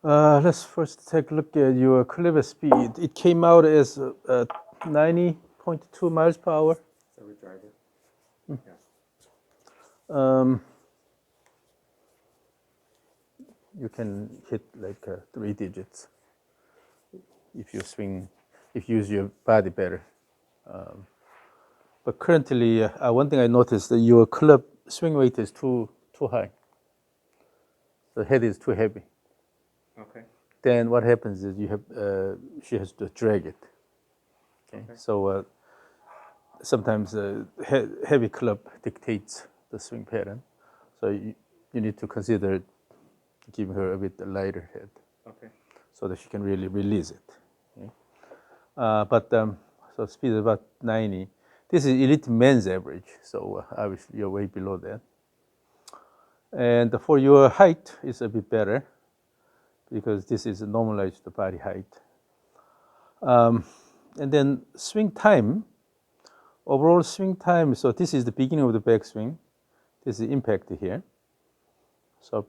Let's first take a look at your clever speed. It came out as 90.2 miles per hour. So we drive it. Yeah. You can hit like 3 digits if you swing, if you use your body better. But currently, one thing I noticed that your club swing weight is too high. The head is too heavy. Okay. Then what happens is you have she has to drag it. Okay. So sometimes heavy club dictates the swing pattern. So you need to consider giving her a bit lighter head. Okay. So that she can really release it. Okay? So speed is about 90. This is elite men's average, so obviously you're way below that. And for your height, it's a bit better because this is normalized body height. And then swing time, overall swing time, so this is the beginning of the backswing. This is impact here. So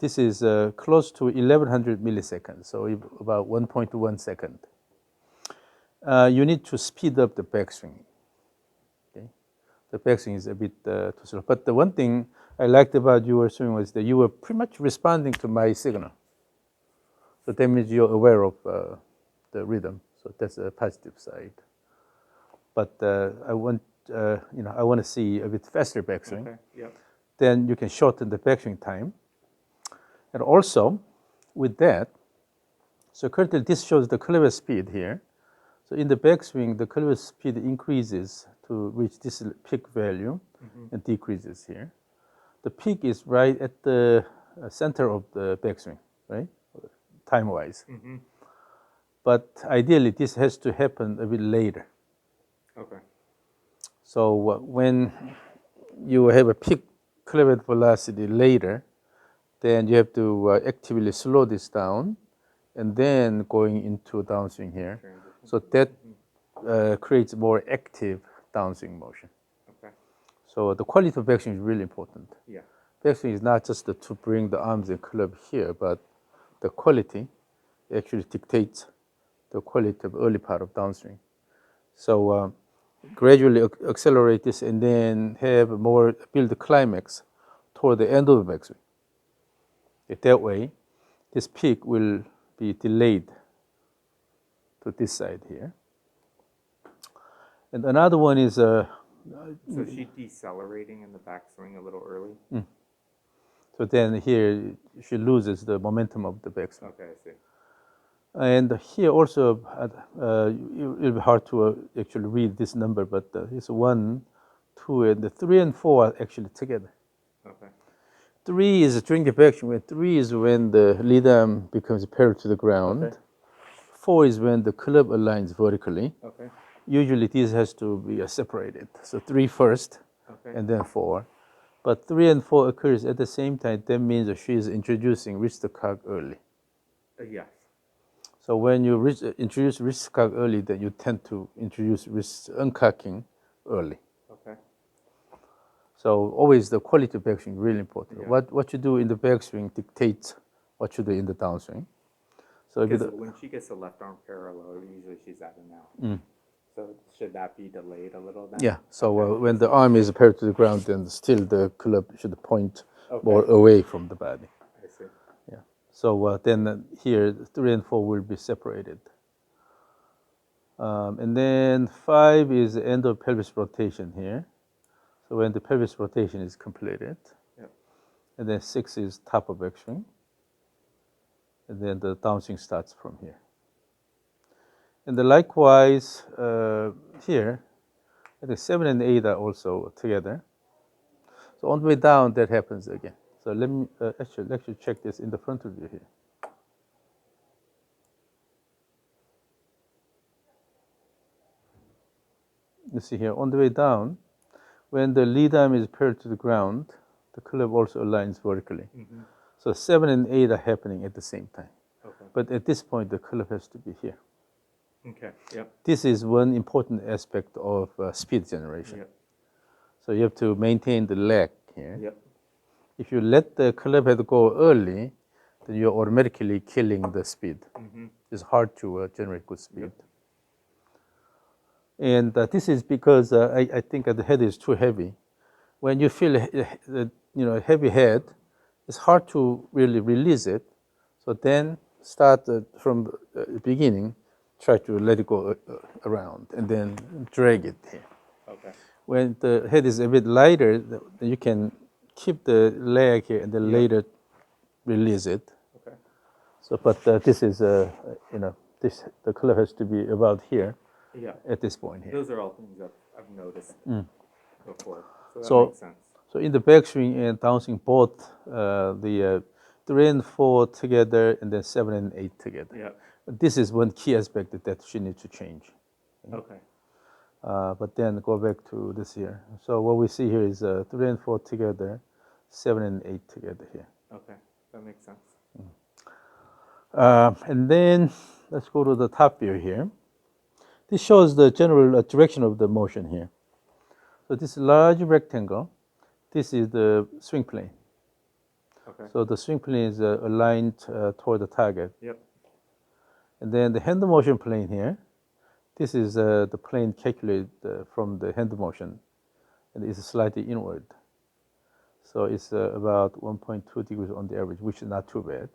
this is close to 1100 milliseconds, so about 1.1 second. You need to speed up the backswing. Okay? The backswing is a bit too slow. But the one thing I liked about your swing was that you were pretty much responding to my signal. So that means you're aware of the rhythm. So that's a positive side. But I want to see a bit faster backswing. Okay. Yep. Then you can shorten the backswing time. And also, with that, so currently this shows the clever speed here. So in the backswing, the clever speed increases to reach this peak value and decreases here. The peak is right at the center of the backswing, right? Time-wise. But ideally, this has to happen a bit later. Okay. So when you have a peak clever velocity later, then you have to actively slow this down and then going into downswing here. Transition. So that creates more active downswing motion. Okay. So the quality of backswing is really important. Yeah. Backswing is not just to bring the arms and club here, but the quality actually dictates the quality of early part of downswing. So gradually accelerate this and then have more build the climax toward the end of the backswing. That way, this peak will be delayed to this side here. And another one is So she's decelerating in the backswing a little early. so then here she loses the momentum of the backswing. Okay, I see. And here also, it'll be hard to actually read this number, but it's 1, 2, and the 3 and 4 are actually together. Okay. 3 is during the backswing. 3 is when the lead arm becomes parallel to the ground. Okay. 4 is when the club aligns vertically. Okay. Usually this has to be separated. So 3 first, Okay. and then 4. But 3 and 4 occurs at the same time. That means that she is introducing wrist cock early. Yes. So when you introduce wrist cock early, then you tend to introduce wrist uncocking early. Okay. So always the quality of backswing is really important. Yeah. What you do in the backswing dictates what you do in the downswing. So Because when she gets the left arm parallel, usually she's at a now. So should that be delayed a little then? yeah. So when the arm is parallel to the ground, then still the club should point more away from the body. I see. Yeah. So then here 3 and 4 will be separated. And then 5 is the end of pelvis rotation here. So when the pelvis rotation is completed. Yep. And then 6 is top of backswing. And then the downswing starts from here. And then likewise here, I think 7 and 8 are also together. So on the way down, that happens again. So let me actually check this in the front of you here. You see here, on the way down, when the lead arm is parallel to the ground, the club also aligns vertically. So 7 and 8 are happening at the same time. Okay. But at this point, the club has to be here. Okay. Yep. This is one important aspect of speed generation. Yep. So you have to maintain the leg here. Yep. If you let the club head go early, then you're automatically killing the speed. It's hard to generate good speed. And this is because I think the head is too heavy. When you feel a heavy head, it's hard to really release it. So then start from the beginning, try to let it go around, and then drag it here. Okay. When the head is a bit lighter, then you can keep the leg here and then later release it. Okay. So, but this is the clip has to be about here. Yeah. At this point here. Those are all things that I've noticed before. So that So- makes sense. So in the backswing and downswing, both the 3 and 4 together, and then 7 and 8 together. Yeah. This is one key aspect that she needs to change. Okay. But then go back to this here. So what we see here is 3 and 4 together, 7 and 8 together here. Okay. That makes sense. And then let's go to the top view here. This shows the general direction of the motion here. So this large rectangle, this is the swing plane. Okay. So the swing plane is aligned toward the target. Yep. And then the hand motion plane here, this is the plane calculated from the hand motion, and it's slightly inward. So it's about 1.2 degrees on the average, which is not too bad.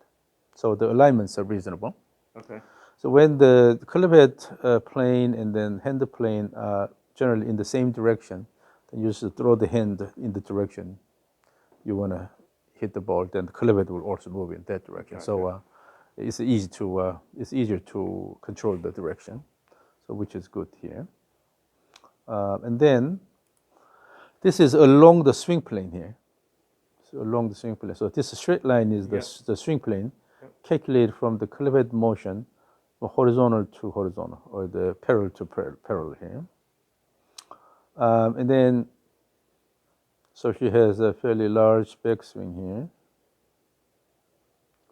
So the alignments are reasonable. Okay. So when the club head plane and then hand plane are generally in the same direction, then you just throw the hand in the direction you want to hit the ball. Then the club head will also move in that direction. So it's easier to control the direction. So which is good here. And then this is along the swing plane here. So along the swing plane. So this straight line is the swing plane, calculated from the club head motion, horizontal to horizontal, or the parallel to parallel here. And then, so she has a fairly large backswing here,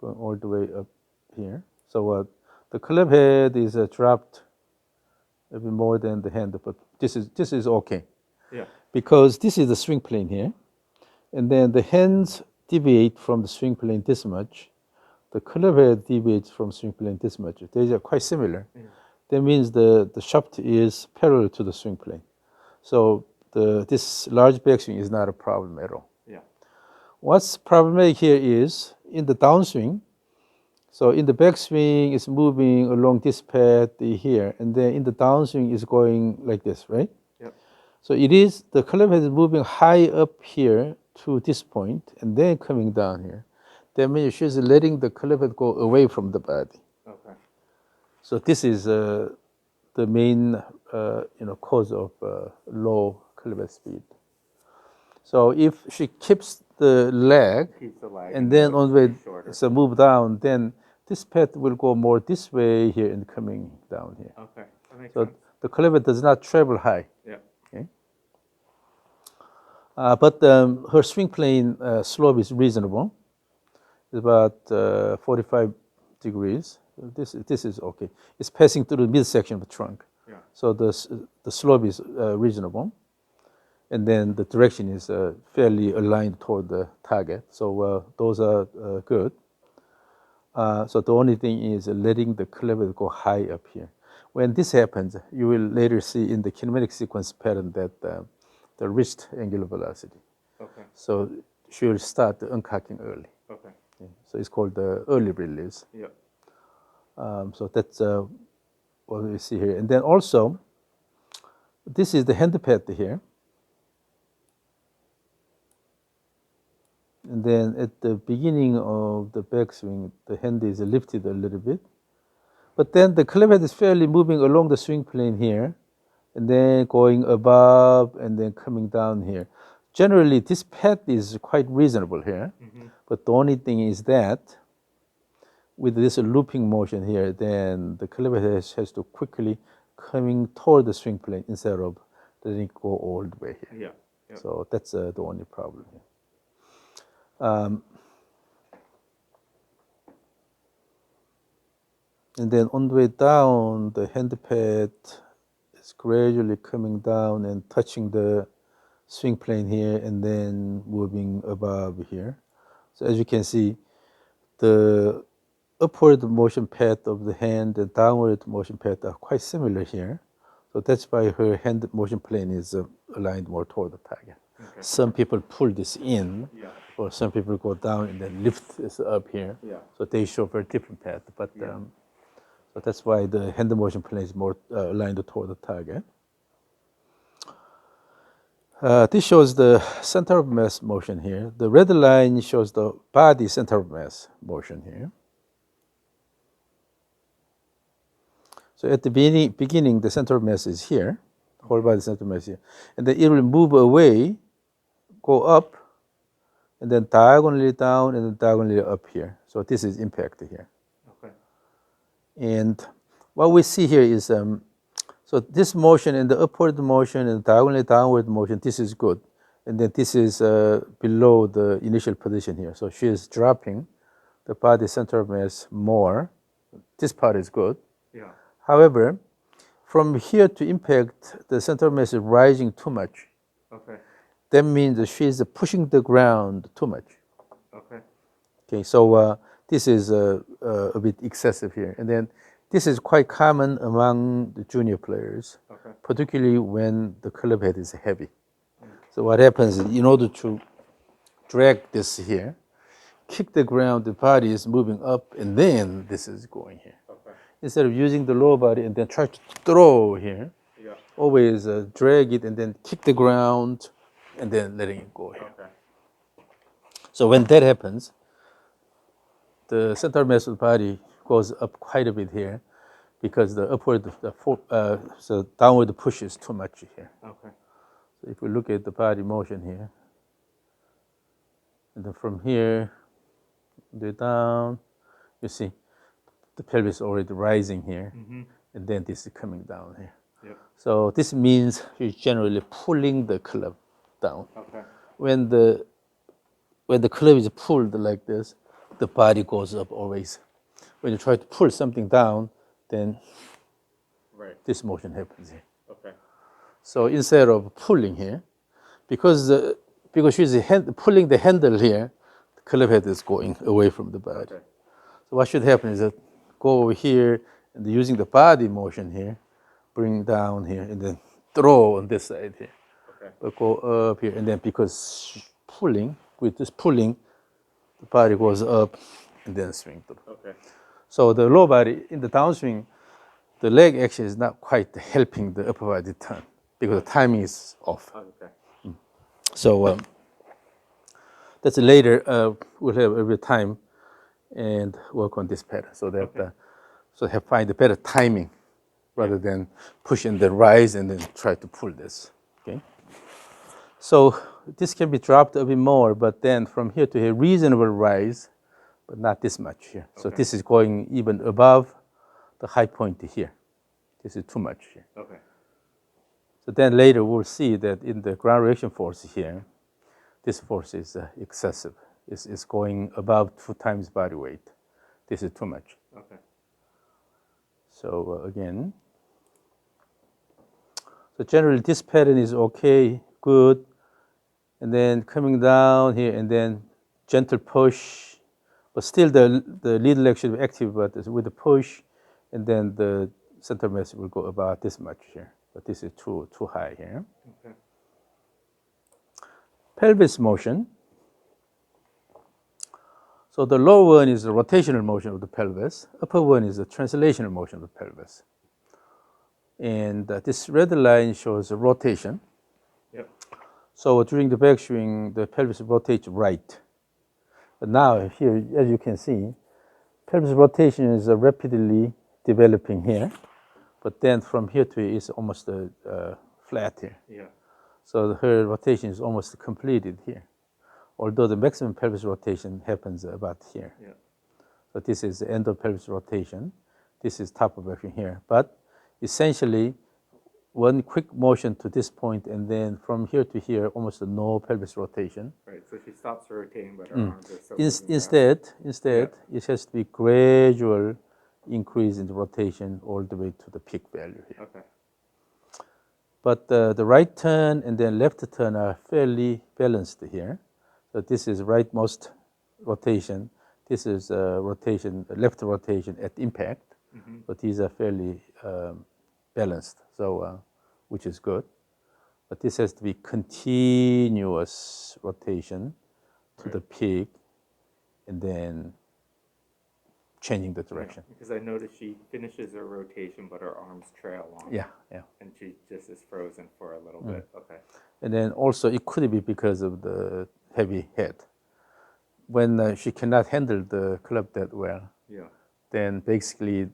going all the way up here. So the club head is dropped a bit more than the hand, but this is okay. Yeah. Because this is the swing plane here, and then the hands deviate from the swing plane this much. The club head deviates from swing plane this much. They are quite similar. Yeah. That means the shaft is parallel to the swing plane. So this large backswing is not a problem at all. Yeah. What's problematic here is in the downswing. So in the backswing, it's moving along this path here, and then in the downswing, it's going like this, right? Yep. So the club head is moving high up here to this point, and then coming down here. That means she's letting the club head go away from the body. Okay. So this is the main cause of low club head speed. So if she keeps the leg, Keeps the leg. and then on the way shorter. so move down, then this path will go more this way here and coming down here. Okay. That makes So sense. the club head does not travel high. Yeah. Okay. But her swing plane slope is reasonable. It's about 45 degrees. This is okay. It's passing through the midsection of the trunk. Yeah. So the slope is reasonable. And then the direction is fairly aligned toward the target. So those are good. So the only thing is letting the club head go high up here. When this happens, you will later see in the kinematic sequence pattern that the wrist angular velocity. Okay. So she will start the uncocking early. Okay. Yeah. So it's called the early release. Yeah. So that's what we see here. And then also, this is the hand pad here. And then at the beginning of the backswing, the hand is lifted a little bit. But then the club head is fairly moving along the swing plane here, and then going above and then coming down here. Generally, this path is quite reasonable here. Mm-hmm. But the only thing is that with this looping motion here, then the club head has to quickly coming toward the swing plane instead of letting it go all the way here. Yeah. Yep. So that's the only problem here. And then on the way down, the hand pad is gradually coming down and touching the swing plane here and then moving above here. So as you can see, the upward motion path of the hand and downward motion path are quite similar here. So that's why her hand motion plane is aligned more toward the target. Okay. Some people pull this in, Yeah. or some people go down and then lift this up here. Yeah. So they show very different path. But Yeah. so that's why the hand motion plane is more aligned toward the target. This shows the center of mass motion here. The red line shows the body center of mass motion here. So at the beginning, the center of mass is here, whole body center of mass here. And then it will move away, go up, and then diagonally down, and then diagonally up here. So this is impact here. Okay. And what we see here is, so this motion and the upward motion and diagonally downward motion, this is good. And then this is below the initial position here. So she is dropping the body center of mass more. This part is good. Yeah. However, from here to impact, the center of mass is rising too much. Okay. That means that she is pushing the ground too much. Okay. Okay, so this is a bit excessive here. And then this is quite common among the junior players, Okay. particularly when the club head is heavy. So what happens is, in order to drag this here, kick the ground, the body is moving up, and then this is going here. Okay. Instead of using the lower body and then try to throw here, Yeah. always drag it and then kick the ground and then letting it go here. Okay. So when that happens, the center mass of the body goes up quite a bit here because the upward, so downward push is too much here. Okay. So if we look at the body motion here, and then from here, the down, you see the pelvis already rising here, and then this is coming down here. Yep. So this means you're generally pulling the club down. Okay. When the club is pulled like this, the body goes up always. When you try to pull something down, then Right. this motion happens here. Okay. So instead of pulling here, because she's pulling the handle here, the club head is going away from the body. Okay. So what should happen is that go over here and using the body motion here, bring down here and then throw on this side here. Okay. But go up here and then because pulling, with this pulling, the body goes up and then swing through. Okay. So the lower body in the downswing, the leg action is not quite helping the upper body turn because the timing is off. Okay. So that's later we'll have every time and work on this pattern so that find a better timing rather than push and then rise and then try to pull this. Okay. So this can be dropped a bit more, but then from here to here, reasonable rise, but not this much here. So Okay. this is going even above the high point here. This is too much here. Okay. So then later we'll see that in the ground reaction force here, this force is excessive. It's going above 2 times body weight. This is too much. Okay. So again, so generally this pattern is okay, good, and then coming down here and then gentle push, but still the lead leg should be active, but with the push, and then the center mass will go about this much here. But this is too high here. Okay. Pelvis motion. So the lower one is the rotational motion of the pelvis. Upper one is the translational motion of the pelvis. And this red line shows the rotation. Yep. So during the backswing, the pelvis rotates right. But now here, as you can see, pelvis rotation is rapidly developing here. But then from here to here, it's almost flat here. Yeah. So her rotation is almost completed here. Although the maximum pelvis rotation happens about here. Yeah. So this is the end of pelvis rotation. This is top of backswing here. But essentially, one quick motion to this point, and then from here to here, almost no pelvis rotation. Right. So she stops rotating, but her arms are still moving Instead, it has to be gradual increase in the rotation all the way to the peak value here. Okay. But the right turn and then left turn are fairly balanced here. So this is rightmost rotation. This is rotation, left rotation at impact, but these are fairly balanced, so which is good. But this has to be continuous rotation to the peak, and then changing the direction. Yeah, because I noticed she finishes her rotation, but her arms trail on. Yeah, yeah. And she just is frozen for a little bit. Okay. And then also it could be because of the heavy head. When she cannot handle the club that well, Yeah. then basically,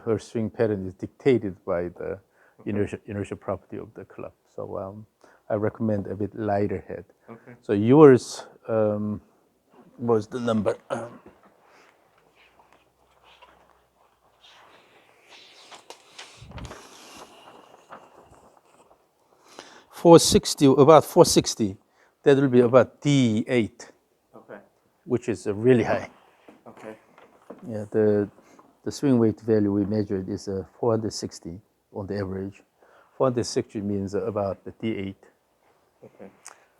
her swing pattern is dictated by the inertial property of the club. So I recommend a bit lighter head. Okay. So yours was the number. 460, about 460, that will be about D8, Okay. which is really high. Okay. Yeah, the swing weight value we measured is 460 on the average. 460 means about the D8. Okay.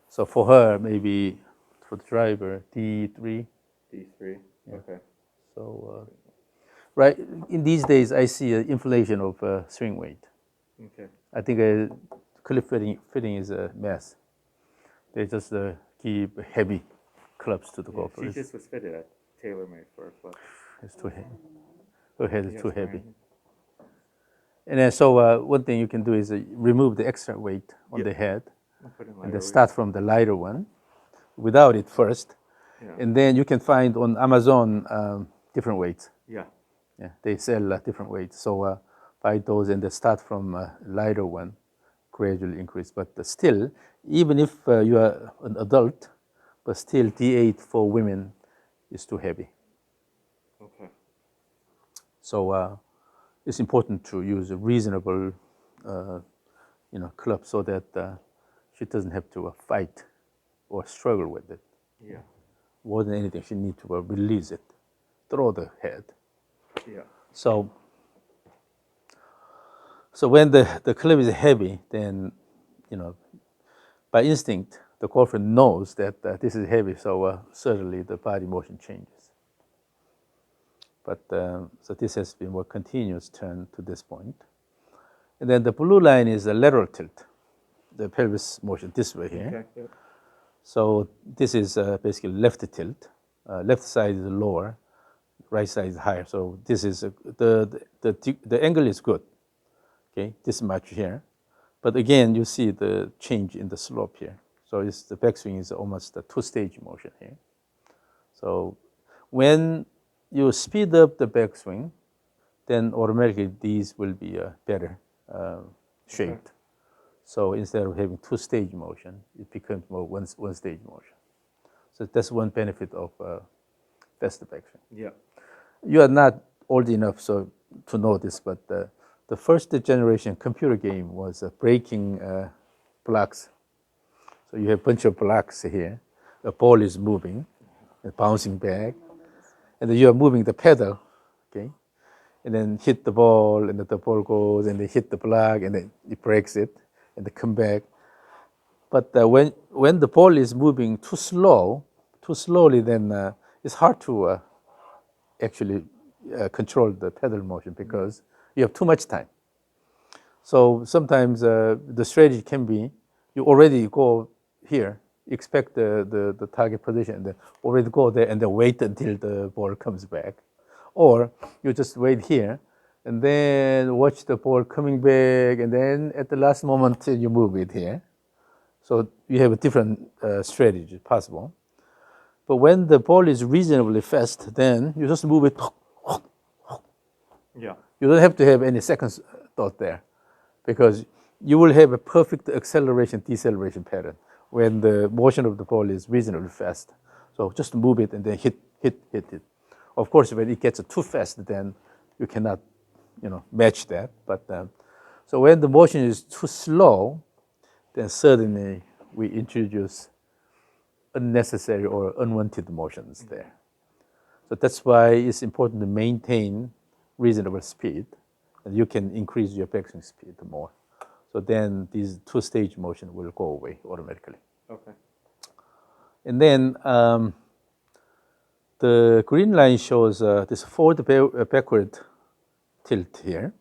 So for her, maybe for the driver, D3. D3. Okay. So right in these days, I see an inflation of swing weight. Okay. I think clip fitting is a mess. They just keep heavy clubs to the She golfers. just was fitted at TaylorMade for a club. It's too heavy. Her head is Yes, too heavy. Brian. And then so one thing you can do is remove the extra weight on the head, I'll put in and lighter then weight. start from the lighter one, without it first, Yeah. and then you can find on Amazon different weights. Yeah. Yeah, they sell different weights. So buy those and then start from lighter one, gradually increase. But still, even if you are an adult, but still D8 for women is too heavy. Okay. So it's important to use a reasonable, club so that she doesn't have to fight or struggle with it. Yeah. More than anything, she needs to release it, throw the head. Yeah. So when the club is heavy, then, by instinct, the golfer knows that this is heavy, so certainly the body motion changes. But so this has been more continuous turn to this point. And then the blue line is the lateral tilt, the pelvis motion this way here. Okay. Yep. So this is basically left tilt. Left side is lower, right side is higher. So this is the angle is good. Okay, this much here, but again you see the change in the slope here. So the backswing is almost a two-stage motion here. So when you speed up the backswing, then automatically these will be better shaped. Okay. So instead of having two-stage motion, it becomes more one-stage motion. So that's one benefit of faster backswing. Yeah. You are not old enough to know this, but the first generation computer game was breaking blocks. So you have a bunch of blocks here. The ball is moving, bouncing back, and then you are moving the pedal, okay? And then hit the ball, and then the ball goes, and they hit the block, and then it breaks it, and they come back. But when the ball is moving too slowly, then it's hard to actually control the pedal motion because you have too much time. So sometimes the strategy can be you already go here, expect the target position, and then already go there and then wait until the ball comes back. Or you just wait here and then watch the ball coming back, and then at the last moment you move it here. So you have a different strategy possible. But when the ball is reasonably fast, then you just move it. Yeah. You don't have to have any second thought there, because you will have a perfect acceleration deceleration pattern when the motion of the ball is reasonably fast. So just move it and then hit it. Of course, when it gets too fast, then you cannot, match that. But so when the motion is too slow, then suddenly we introduce unnecessary or unwanted motions there. So that's why it's important to maintain reasonable speed, and you can increase your backswing speed more. So then these two-stage motion will go away automatically. Okay. And then the green line shows this forward backward tilt here.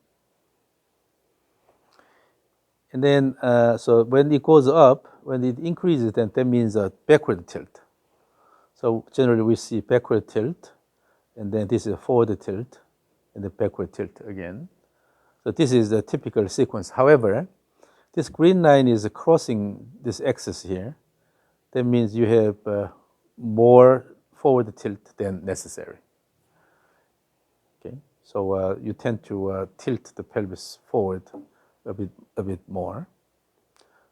And then, so when it goes up, when it increases, then that means a backward tilt. So generally we see backward tilt, and then this is a forward tilt, and the backward tilt again. So this is the typical sequence. However, this green line is crossing this axis here. That means you have more forward tilt than necessary. Okay, so you tend to tilt the pelvis forward a bit more.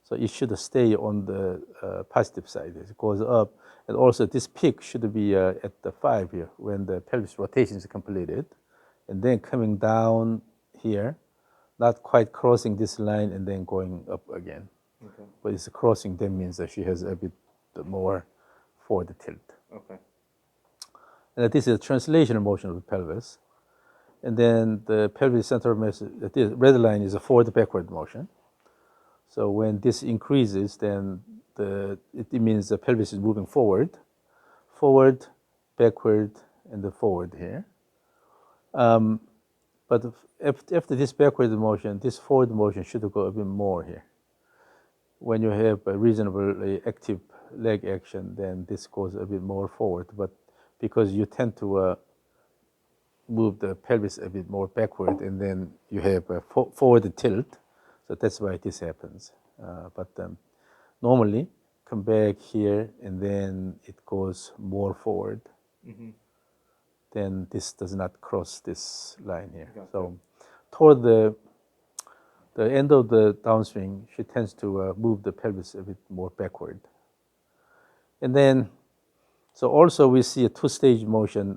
So it should stay on the positive side as it goes up. And also this peak should be at the 5 here when the pelvis rotation is completed. And then coming down here, not quite crossing this line and then going up again. Okay. But it's crossing, that means that she has a bit more forward tilt. Okay. And this is a translational motion of the pelvis. And then the pelvis center of mass, the red line is a forward backward motion. So when this increases, then it means the pelvis is moving forward, backward, and the forward here. But after this backward motion, this forward motion should go a bit more here. When you have a reasonably active leg action, then this goes a bit more forward. But because you tend to move the pelvis a bit more backward, and then you have a forward tilt, so that's why this happens. But normally, come back here, and then it goes more forward. Mm-hmm. Then this does not cross this line here. Gotcha. So toward the end of the downswing, she tends to move the pelvis a bit more backward. And then, so also we see a two-stage motion,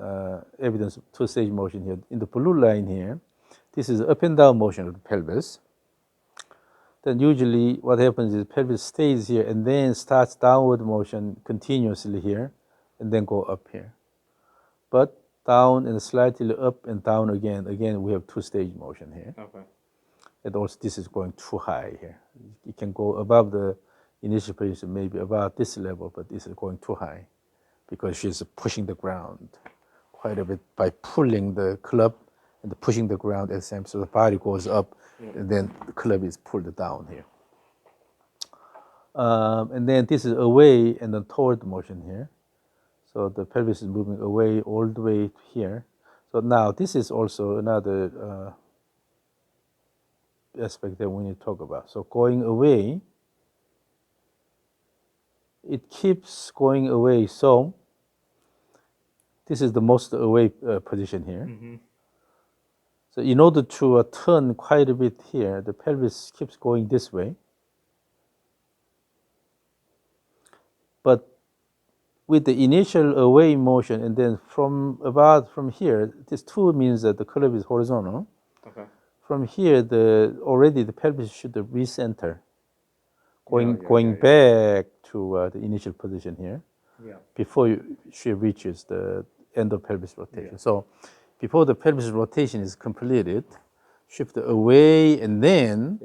evidence of two-stage motion here. In the blue line here, this is up and down motion of the pelvis. Then usually what happens is the pelvis stays here and then starts downward motion continuously here and then go up here. But down and slightly up and down again. Again, we have two-stage motion here. Okay. And also this is going too high here. It can go above the initial position, maybe about this level, but this is going too high because she's pushing the ground quite a bit by pulling the club and pushing the ground at the same time. So the body goes up, and then the club is pulled down here. And then this is away and then toward motion here. So the pelvis is moving away all the way here. So now this is also another aspect that we need to talk about. So going away, it keeps going away. So this is the most away position here. Mm-hmm. So in order to turn quite a bit here, the pelvis keeps going this way. But with the initial away motion, and then from here, this 2 means that the club is horizontal. Okay. From here, already the pelvis should recenter, going Yeah. back to the initial position here. Yeah. Before she reaches the end of pelvis rotation. Yeah. So before the pelvis rotation is completed, shift away and then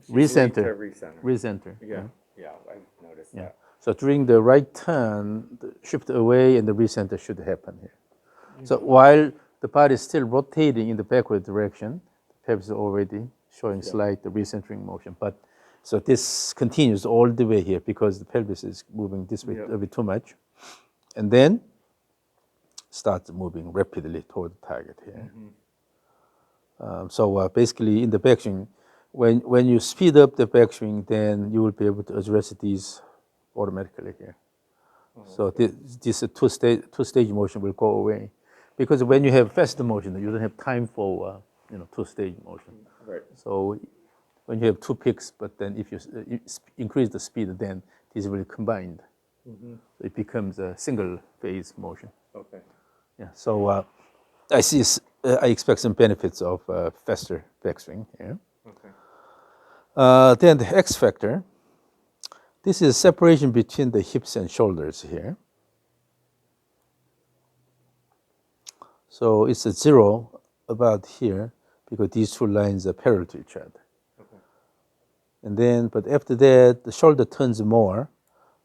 recenter. Recenter. Yeah. Yeah, I noticed that. So during the right turn, the shift away and the recenter should happen here. Mm-hmm. So while the body is still rotating in the backward direction, the pelvis is already showing slight recentering motion. But so this continues all the way here because the pelvis is moving this way a bit too much. And then starts moving rapidly toward the target here. Mm-hmm. So basically in the backswing, when you speed up the backswing, then you will be able to address these automatically here. So this two-stage motion will go away. Because when you have faster motion, you don't have time for two-stage motion. Right. So when you have 2 peaks, but then if you increase the speed, then these will be combined. Mm-hmm. So it becomes a single phase motion. Okay. Yeah. So I expect some benefits of faster backswing here. Okay. Then the X factor. This is separation between the hips and shoulders here. So it's a 0 about here because these 2 lines are parallel to each other. Okay. And then, but after that, the shoulder turns more,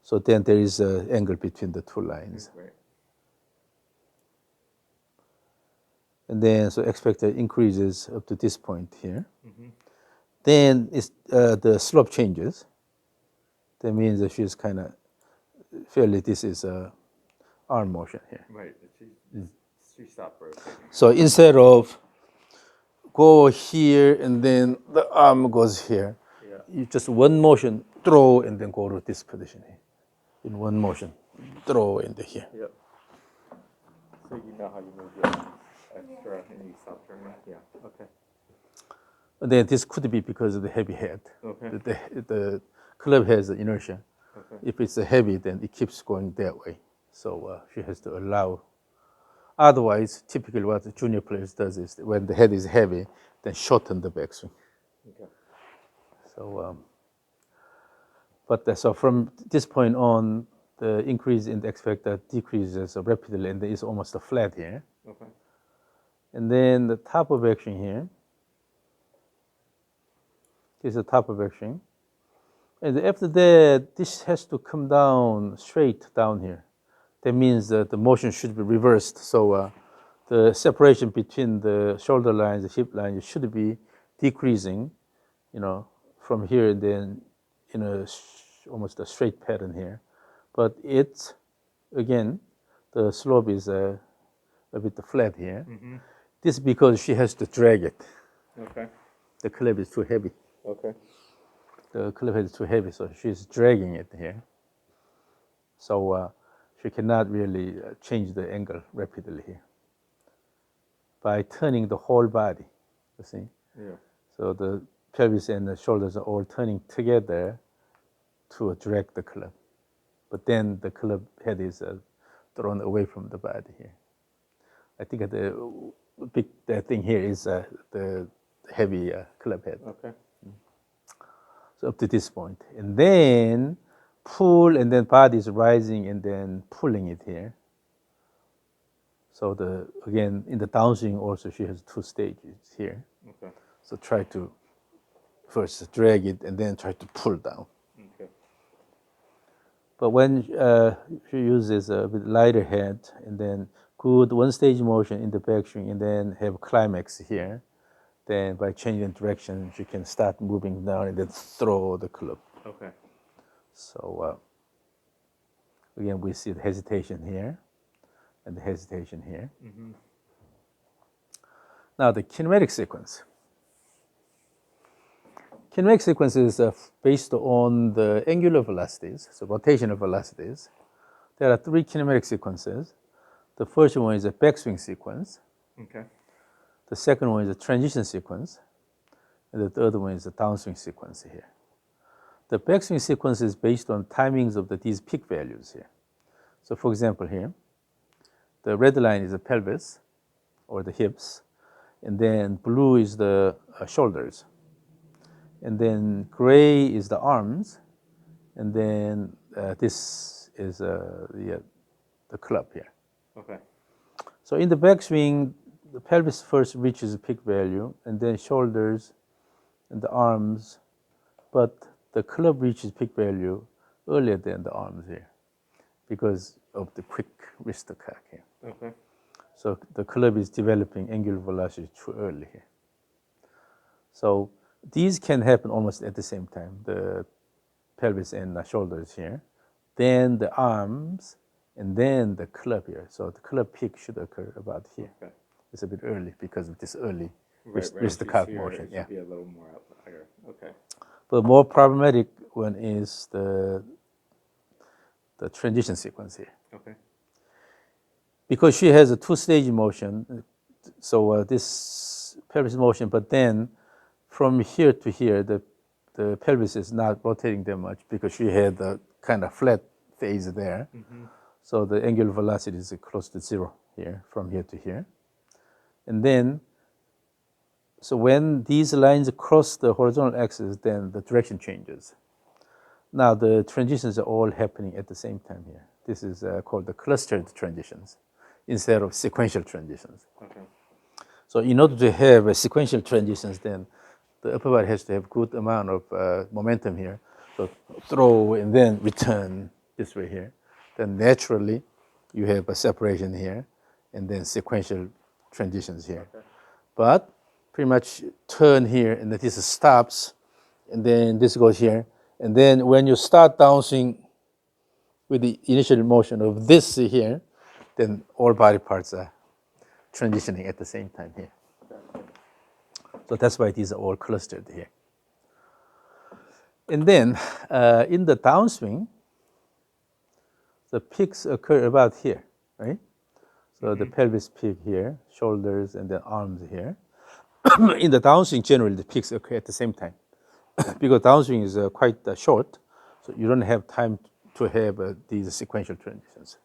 so then there is an angle between the 2 lines. Right. and then so expected increases up to this point here. Then the slope changes. That means that she's kind of fairly, this is arm motion here. Right. She stopped rotating. So instead of go here and then the arm goes here, Yeah. you just one motion, throw, and then go to this position here. In one motion, throw into here. Yep. So you know how you move your arms extra and you stop turning? Yeah. Okay. And then this could be because of the heavy head. Okay. The club has the inertia. Okay. If it's heavy, then it keeps going that way. So she has to allow. Otherwise, typically what the junior players does is when the head is heavy, then shorten the backswing. Okay. So, so from this point on, the increase in the expected decreases rapidly, and it's almost a flat here. Okay. And then the top of action here is the top of action. And after that, this has to come down straight down here. That means that the motion should be reversed. So the separation between the shoulder lines, the hip lines, should be decreasing, from here and then in almost a straight pattern here. But it's, again, the slope is a bit flat here. Mm-hmm. This is because she has to drag it. Okay. The club is too heavy. Okay. The club head is too heavy, so she's dragging it here. So she cannot really change the angle rapidly here by turning the whole body, you see? Yeah. So the pelvis and the shoulders are all turning together to drag the club. But then the club head is thrown away from the body here. I think the big thing here is the heavy club head. Okay. So up to this point. And then pull, and then body is rising and then pulling it here. So again, in the downswing also, she has two stages here. Okay. So try to first drag it and then try to pull down. Okay. But when she uses a bit lighter head and then good one stage motion in the backswing and then have climax here, then by changing direction, she can start moving down and then throw the club. Okay. So again, we see the hesitation here and the hesitation here. Mm-hmm. Now the kinematic sequence. Kinematic sequence is based on the angular velocities, so rotational velocities. There are three kinematic sequences. The first one is a backswing sequence. Okay. The second one is a transition sequence. And the third one is a downswing sequence here. The backswing sequence is based on timings of these peak values here. So for example here, the red line is the pelvis or the hips, and then blue is the shoulders. And then gray is the arms, and then this is the club here. Okay. So in the backswing, the pelvis first reaches a peak value, and then shoulders and the arms, but the club reaches peak value earlier than the arms here because of the quick wrist cock here. Okay. So the club is developing angular velocity too early here. So these can happen almost at the same time, the pelvis and the shoulders here, then the arms, and then the club here. So the club peak should occur about here. Okay. It's a bit early because of this early Right. wrist cock motion. It Yeah. should be a little more higher. Okay. But more problematic one is the transition sequence here. Okay. Because she has a two-stage motion, so this pelvis motion, but then from here to here, the pelvis is not rotating that much because she had a kind of flat phase there. Mm-hmm. So the angular velocity is close to zero here, from here to here. And then, so when these lines cross the horizontal axis, then the direction changes. Now the transitions are all happening at the same time here. This is called the clustered transitions instead of sequential transitions. Okay. So in order to have sequential transitions, then the upper body has to have good amount of momentum here. So throw and then return this way here. Then naturally, you have a separation here, and then sequential transitions here. Okay. But pretty much turn here, and then this stops, and then this goes here. And then when you start downswing with the initial motion of this here, then all body parts are transitioning at the same time here. So that's why these are all clustered here. And then in the downswing, the peaks occur about here, right? So the pelvis peak here, shoulders, and then arms here. In the downswing, generally the peaks occur at the same time because downswing is quite short, so you don't have time to have these sequential transitions,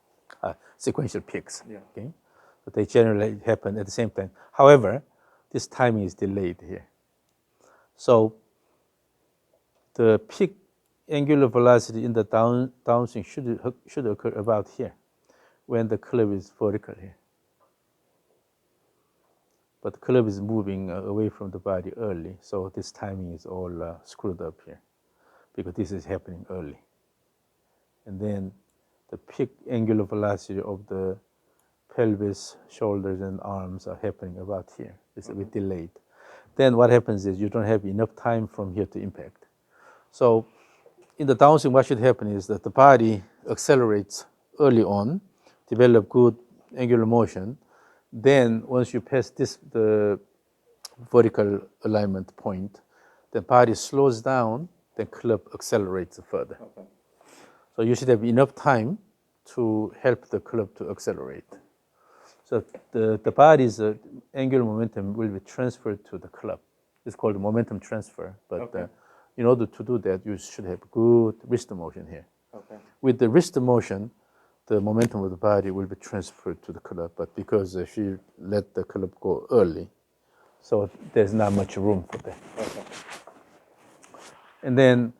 sequential peaks. Yeah. Okay, but they generally happen at the same time. However, this timing is delayed here. So the peak angular velocity in the downswing should occur about here, when the club is vertical here. But the club is moving away from the body early, so this timing is all screwed up here because this is happening early. And then the peak angular velocity of the pelvis, shoulders, and arms are happening about here. It's a bit delayed. Then what happens is you don't have enough time from here to impact. So in the downswing, what should happen is that the body accelerates early on, develop good angular motion. Then once you pass the vertical alignment point, the body slows down, then club accelerates further. Okay. So you should have enough time to help the club to accelerate. So the body's angular momentum will be transferred to the club. It's called momentum transfer. But Okay. in order to do that, you should have good wrist motion here. Okay. With the wrist motion, the momentum of the body will be transferred to the club. But because she let the club go early, so there's not much room for that. Okay. And then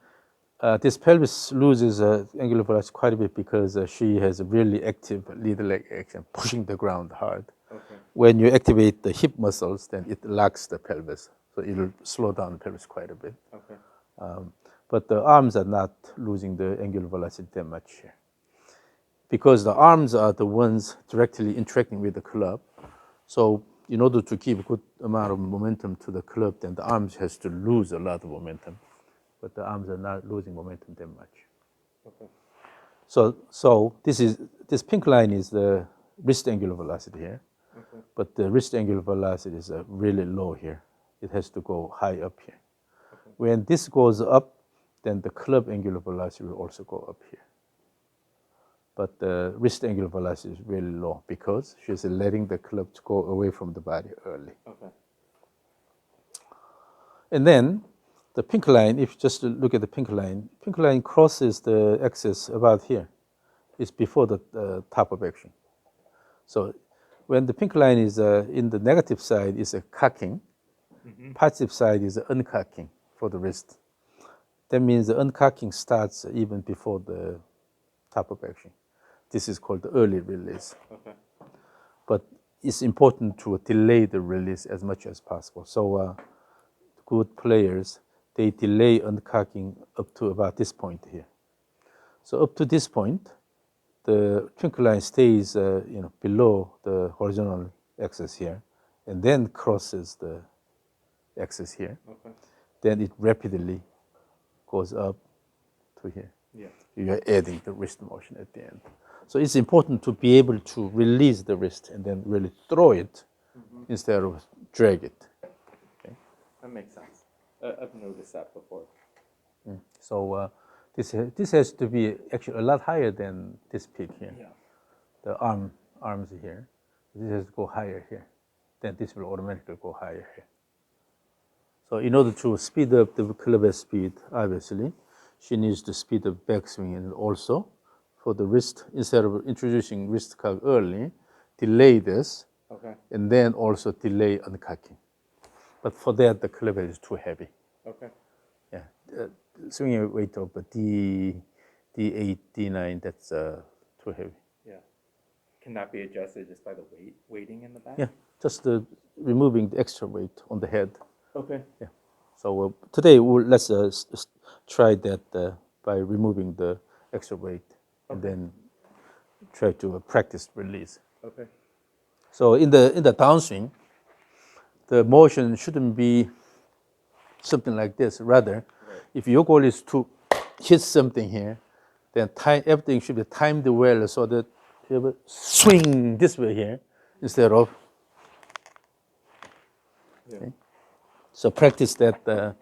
this pelvis loses angular velocity quite a bit because she has a really active lead leg action, pushing the ground hard. Okay. When you activate the hip muscles, then it locks the pelvis. So it'll slow down the pelvis quite a bit. Okay. But the arms are not losing the angular velocity that much here. Because the arms are the ones directly interacting with the club. So in order to give a good amount of momentum to the club, then the arms has to lose a lot of momentum. But the arms are not losing momentum that much. Okay. So this pink line is the wrist angular velocity here. Okay. But the wrist angular velocity is really low here. It has to go high up here. Okay. When this goes up, then the club angular velocity will also go up here. But the wrist angular velocity is really low because she's letting the club to go away from the body early. Okay. And then the pink line, if you just look at the pink line crosses the axis about here. It's before the top of action. So when the pink line is in the negative side, is a cocking. Mm-hmm. Positive side is uncocking for the wrist. That means the uncocking starts even before the top of action. This is called the early release. Okay. But it's important to delay the release as much as possible. So good players, they delay uncocking up to about this point here. So up to this point, the pink line stays below the horizontal axis here, and then crosses the axis here. Okay. Then it rapidly goes up to here. Yeah. You are adding the wrist motion at the end. So it's important to be able to release the wrist and then really throw it instead of drag it. Okay. That makes sense. I've noticed that before. So this has to be actually a lot higher than this peak here. Yeah. The arms here. This has to go higher here. Then this will automatically go higher here. So in order to speed up the club speed, obviously, she needs to speed up backswing, and also for the wrist, instead of introducing wrist cock early, delay this, Okay. and then also delay uncocking. But for that, the club head is too heavy. Okay. Yeah, swinging weight of D8, D9, that's too heavy. Yeah. Can that be adjusted just by the weighting in the back? Yeah, just removing the extra weight on the head. Okay. Yeah. So today let's try that by removing the extra weight, and then try to practice release. Okay. So in the downswing, the motion shouldn't be something like this. Rather, if your goal is to hit something here, then everything should be timed well so that you have a swing this way here instead of. Yeah. Okay. So practice that.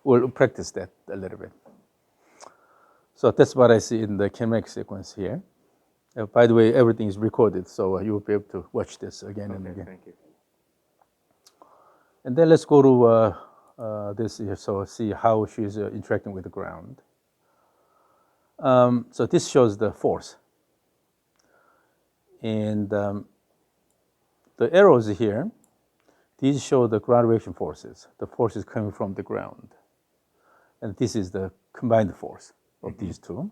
We'll practice that a little bit. So that's what I see in the kinematic sequence here. By the way, everything is recorded, so you will be able to watch this again and again. Thank you. And then let's go to this here, so see how she's interacting with the ground. So this shows the force. And the arrows here, these show the ground reaction forces, the forces coming from the ground. And this is the combined force of these two.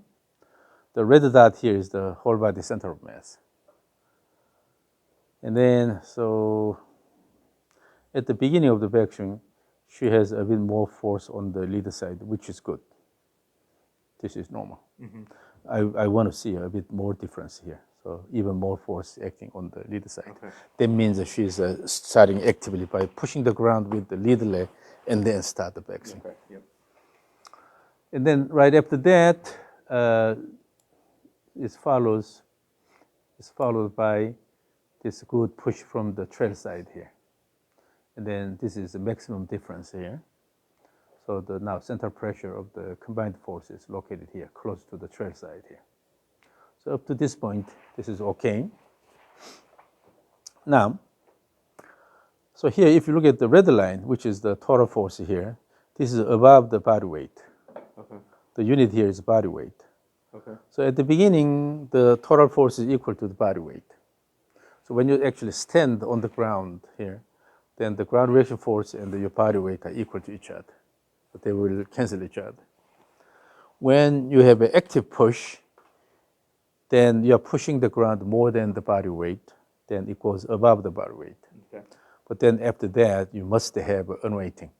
The red dot here is the whole body center of mass. And then, so at the beginning of the backswing, she has a bit more force on the leader side, which is good. This is normal. I want to see a bit more difference here. So even more force acting on the leader side. That means that she's starting actively by pushing the ground with the leader leg and then start the backswing. Yep. And then right after that, is followed by this good push from the trail side here. And then this is the maximum difference here. So the now center pressure of the combined force is located here, close to the trail side here. So up to this point, this is okay. Now, so here, if you look at the red line, which is the total force here, this is above the body weight. Okay. The unit here is body weight. Okay. So at the beginning, the total force is equal to the body weight. So when you actually stand on the ground here, then the ground reaction force and your body weight are equal to each other. But they will cancel each other. When you have an active push, then you're pushing the ground more than the body weight, then it goes above the body weight. Okay. But then after that, you must have unweighting,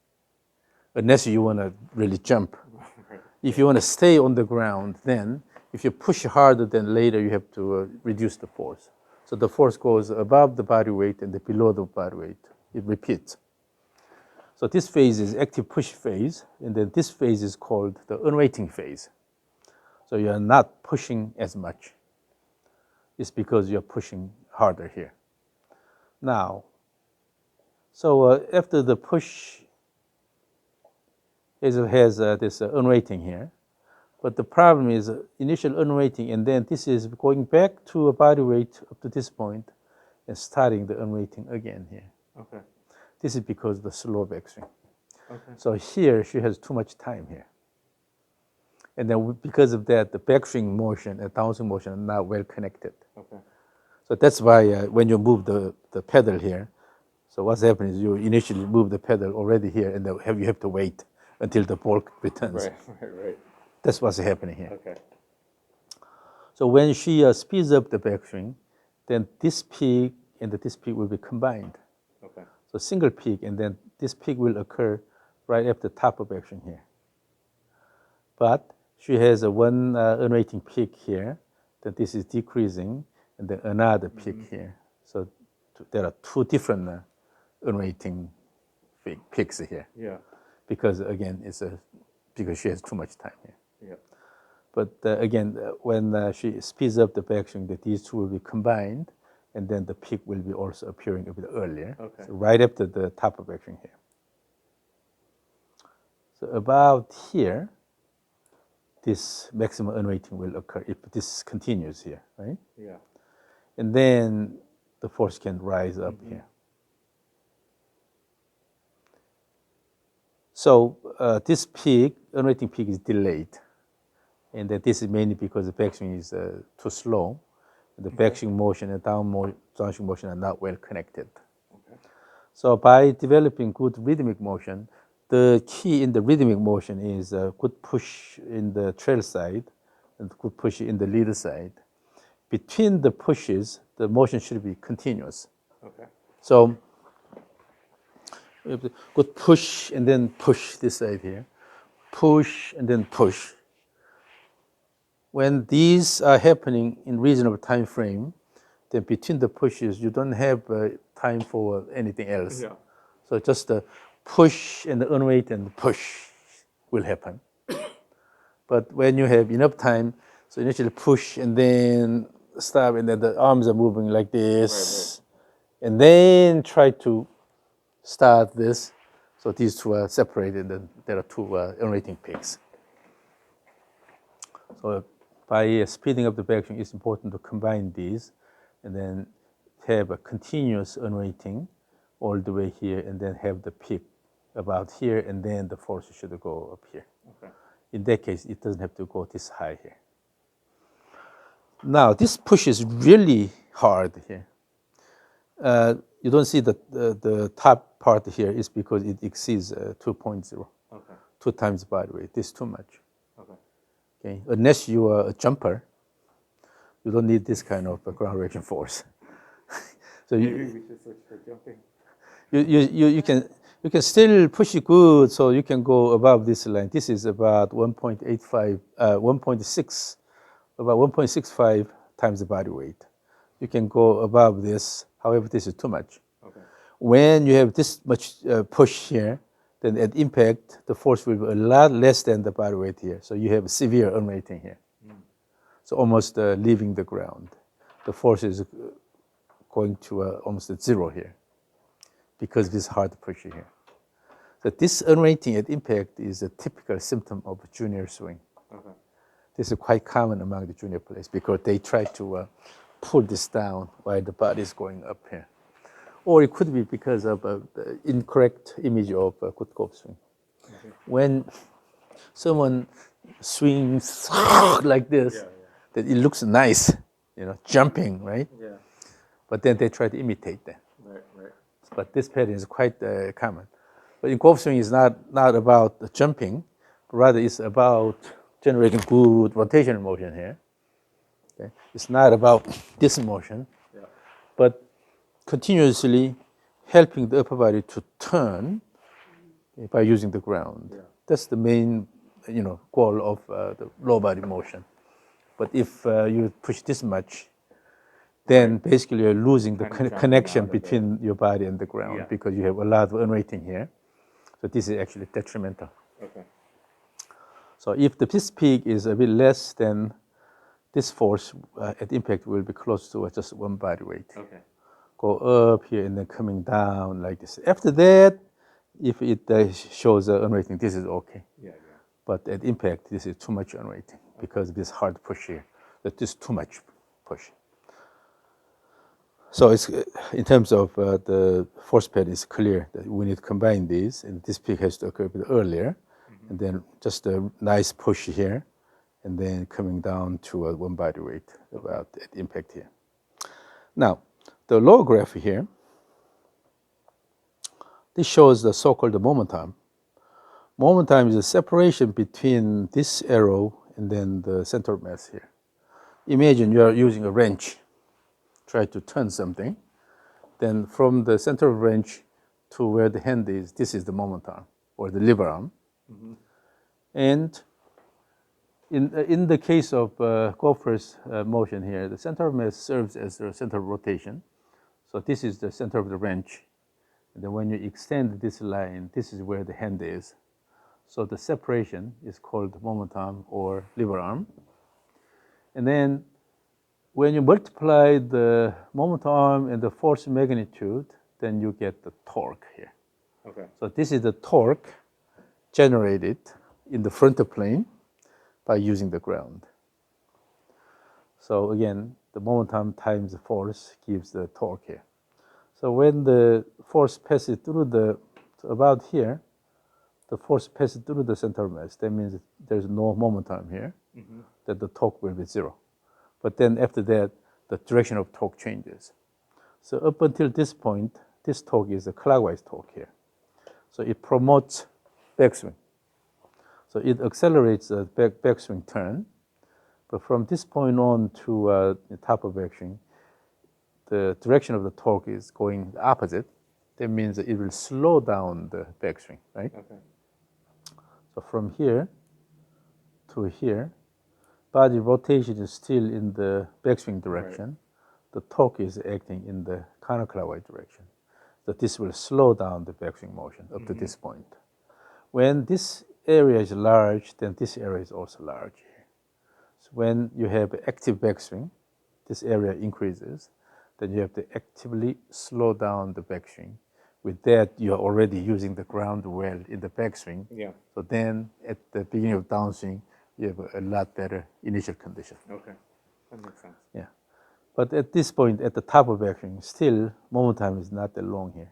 unless you want to really jump. If you want to stay on the ground, then if you push harder, then later you have to reduce the force. So the force goes above the body weight and below the body weight. It repeats. So this phase is active push phase, and then this phase is called the unweighting phase. So you are not pushing as much. It's because you're pushing harder here. Now, so after the push, Hazel has this unweighting here. But the problem is initial unweighting, and then this is going back to a body weight up to this point and starting the unweighting again here. Okay. This is because of the slow backswing. Okay. So here she has too much time here. And then because of that, the backswing motion and downswing motion are not well connected. Okay. So that's why when you move the pedal here, so what's happening is you initially move the pedal already here, and then you have to wait until the ball returns. Right. That's what's happening here. Okay. So when she speeds up the backswing, then this peak and this peak will be combined. Okay. So single peak, and then this peak will occur right at the top of backswing here. But she has a one unweighting peak here, then this is decreasing, and then another peak here. So there are two different unweighting peaks here. Yeah. Because again, because she has too much time here. Yeah. But again, when she speeds up the backswing, these two will be combined, and then the peak will be also appearing a bit earlier. Okay. So right after the top of backswing here. So about here, this maximum unweighting will occur if this continues here, right? Yeah. And then the force can rise up here. So this peak, unweighting peak, is delayed. And that this is mainly because the backswing is too slow. The backswing motion and downswing motion are not well connected. Okay. So by developing good rhythmic motion, the key in the rhythmic motion is good push in the trail side and good push in the leader side. Between the pushes, the motion should be continuous. Okay. So we have to good push and then push this side here. Push and then push. When these are happening in reasonable time frame, then between the pushes, you don't have time for anything else. Yeah. So just push and unweight and push will happen. But when you have enough time, so initially push and then stop, and then the arms are moving like this, and then try to start this. So these two are separated, and there are two unrating peaks. So by speeding up the backswing, it's important to combine these, and then have a continuous unrating all the way here, and then have the peak about here, and then the force should go up here. Okay. In that case, it doesn't have to go this high here. Now, this push is really hard here. You don't see the top part here is because it exceeds 2.0, Okay. 2 times body weight. This is too much. Okay. Okay, unless you are a jumper, you don't need this kind of ground reaction force. So Maybe we should switch for jumping. you can still push it good, so you can go above this line. This is about 1.85, 1.6, about 1.65 times the body weight. You can go above this. However, this is too much. Okay. When you have this much push here, then at impact, the force will be a lot less than the body weight here. So you have severe unrating here. So almost leaving the ground. The force is going to almost at zero here because of this hard push here. So this unrating at impact is a typical symptom of a junior swing. Okay. This is quite common among the junior players because they try to pull this down while the body is going up here. Or it could be because of the incorrect image of a good golf swing. Okay. When someone swings like this, that it looks nice, jumping, right? Yeah. But then they try to imitate that. Right. But this pattern is quite common. But in golf swing, it's not about the jumping, but rather it's about generating good rotational motion here. Okay? It's not about this motion, but continuously helping the upper body to turn by using the ground. Yeah. That's the main, goal of the lower body motion. But if you push this much, then basically you're losing the Kind of connection jumping out of between your body and the ground because you have a lot of unrating here. So this is actually detrimental. Okay. So if the piston peak is a bit less, then this force at impact will be close to just one body weight. Okay. Go up here and then coming down like this. After that, if it shows unrating, this is okay. Yeah. But at impact, this is too much unrating because of this hard push here. That is too much push. So it's in terms of the force pattern, it's clear that we need to combine these, and this peak has to occur a bit earlier, and then just a nice push here, and then coming down to one body weight about at impact here. Now, the lower graph here, this shows the so-called moment arm. Moment arm is the separation between this arrow and then the center of mass here. Imagine you are using a wrench, try to turn something. Then from the center of wrench to where the hand is, this is the moment arm or the lever arm. And in the case of golfer's motion here, the center of mass serves as the center of rotation. So this is the center of the wrench. And then when you extend this line, this is where the hand is. So the separation is called moment arm or lever arm. And then when you multiply the moment arm and the force magnitude, then you get the torque here. Okay. So this is the torque generated in the frontal plane by using the ground. So again, the moment arm times the force gives the torque here. So when the force passes through about here, the force passes through the center of mass. That means there's no moment arm here, that the torque will be zero. But then after that, the direction of torque changes. So up until this point, this torque is a clockwise torque here. So it promotes backswing. So it accelerates the backswing turn. But from this point on to the top of backswing, the direction of the torque is going the opposite. That means that it will slow down the backswing, right? Okay. So from here to here, body rotation is still in the backswing direction, the torque is acting in the counterclockwise direction. So this will slow down the backswing motion up to this point. When this area is large, then this area is also large here. So when you have active backswing, this area increases, then you have to actively slow down the backswing. With that, you are already using the ground well in the backswing. Yeah. So then at the beginning of downswing, you have a lot better initial condition. Okay. That makes sense. Yeah. But at this point, at the top of backswing, still moment time is not that long here.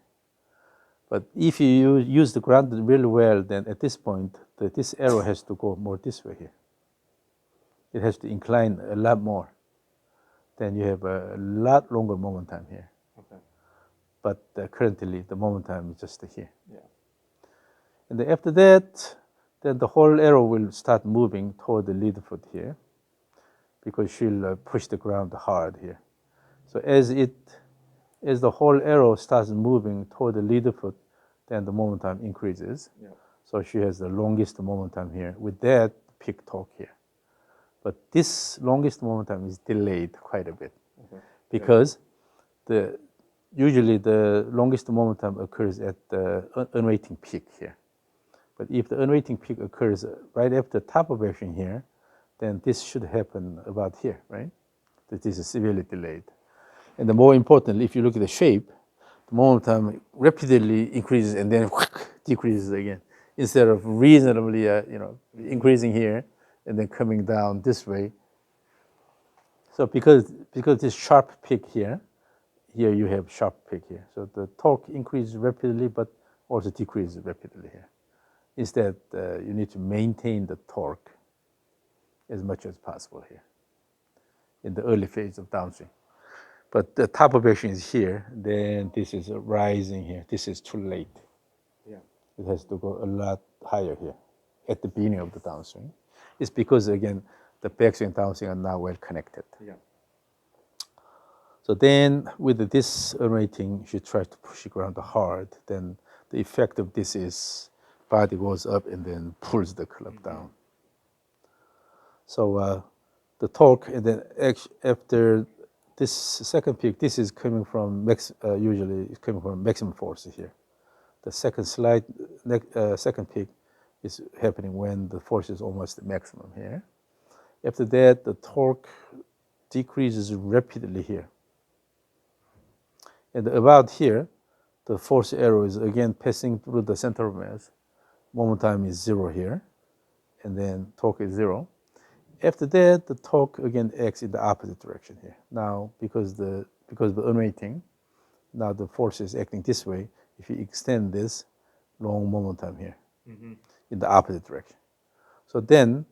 But if you use the ground really well, then at this point, this arrow has to go more this way here. It has to incline a lot more. Then you have a lot longer moment time here. Okay. But currently, the moment time is just here. Yeah. And then after that, then the whole arrow will start moving toward the lead foot here, because she'll push the ground hard here. So as the whole arrow starts moving toward the lead foot, then the momentum increases. Yeah. So she has the longest momentum here with that peak torque here. But this longest momentum is delayed quite a bit, because usually the longest momentum occurs at the unweighting peak here. But if the unweighting peak occurs right after top of action here, then this should happen about here, right? That this is severely delayed. And the more importantly, if you look at the shape, the momentum rapidly increases and then decreases again, instead of reasonably, increasing here and then coming down this way. So because this sharp peak here you have sharp peak here. So the torque increases rapidly, but also decreases rapidly here. Instead, you need to maintain the torque as much as possible here in the early phase of downswing. But the top of action is here, then this is rising here. This is too late. Yeah. It has to go a lot higher here at the beginning of the downswing. It's because, again, the backswing and downswing are not well connected. Yeah. So then with this rating, she tries to push the ground hard. Then the effect of this is body goes up and then pulls the club down. So the torque, and then after this second peak, this is coming from usually it's coming from maximum force here. The second second peak is happening when the force is almost the maximum here. After that, the torque decreases rapidly here. And about here, the force arrow is again passing through the center of mass. Moment time is 0 here, and then torque is 0. After that, the torque again acts in the opposite direction here. Now, because of the unweighting, now the force is acting this way. If you extend this, long momentum here in the opposite direction. So then,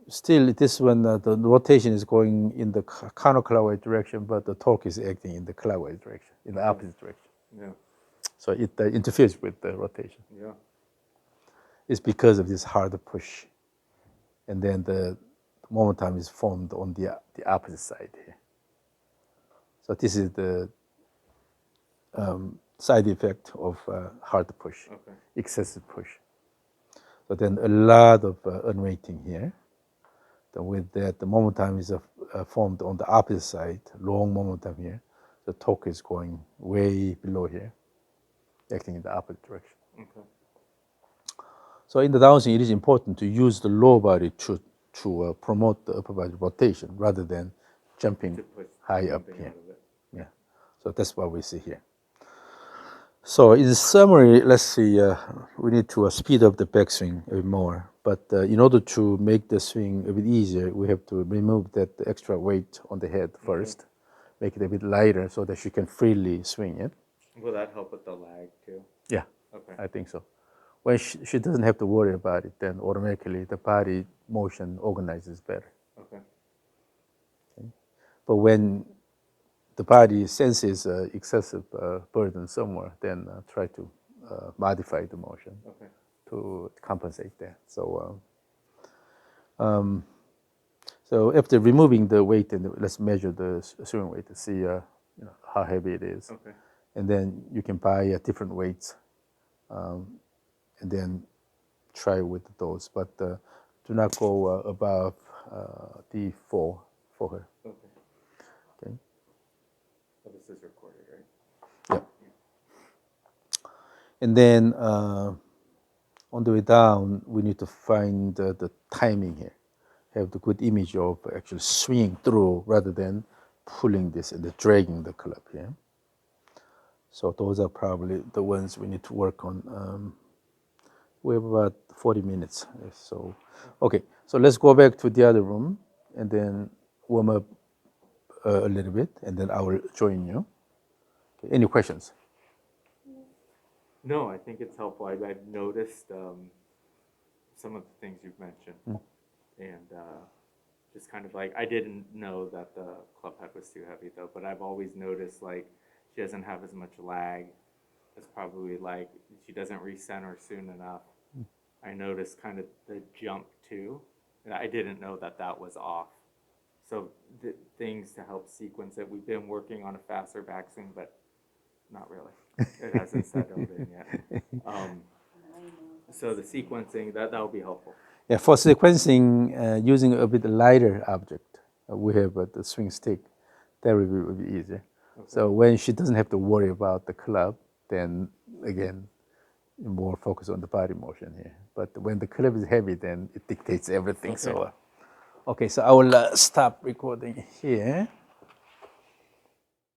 still this one, the rotation is going in the counterclockwise direction, but the torque is acting in the clockwise direction, in the opposite direction. Yeah. So it interferes with the rotation. Yeah. It's because of this hard push. And then the momentum is formed on the opposite side here. So this is the side effect of hard push, excessive push. So then a lot of unweighting here. Then with that, the momentum is formed on the opposite side, long momentum here. The torque is going way below here, acting in the opposite direction. Okay. So in the downswing, it is important to use the lower body to promote the upper body rotation rather than jumping high up here. Yeah. So that's what we see here. So in summary, let's see, we need to speed up the backswing a bit more. But in order to make the swing a bit easier, we have to remove that extra weight on the head first, make it a bit lighter so that she can freely swing it. Will that help with the lag too? Yeah, Okay. I think so. When she doesn't have to worry about it, then automatically the body motion organizes better. Okay. But when the body senses excessive burden somewhere, then try to modify the motion to compensate that. So, so after removing the weight, and let's measure the swing weight to see how heavy it is. Okay. And then you can buy different weights, and then try with those. But do not go above D4 for her. Okay. Okay. this is recorded, right? Yep. And then on the way down, we need to find the timing here. Have the good image of actually swinging through rather than pulling this and dragging the club here. So those are probably the ones we need to work on. We have about 40 minutes. So, okay, so let's go back to the other room and then warm up a little bit, and then I will join you. Okay, any questions? No, I think it's helpful. I've noticed some of the things you've mentioned, and just kind of like I didn't know that the club head was too heavy though, but I've always noticed like she doesn't have as much lag. It's probably like she doesn't recenter soon enough. I noticed kind of the jump too, and I didn't know that that was off. So the things to help sequence it. We've been working on a faster backswing, but not really. It hasn't settled in yet. So the sequencing that'll be helpful. Yeah, for sequencing, using a bit lighter object, we have the swing stick. That will be easier. Okay. So when she doesn't have to worry about the club, then again, more focus on the body motion here. But when the club is heavy, then it dictates everything. Okay. So, okay, so I will stop recording here.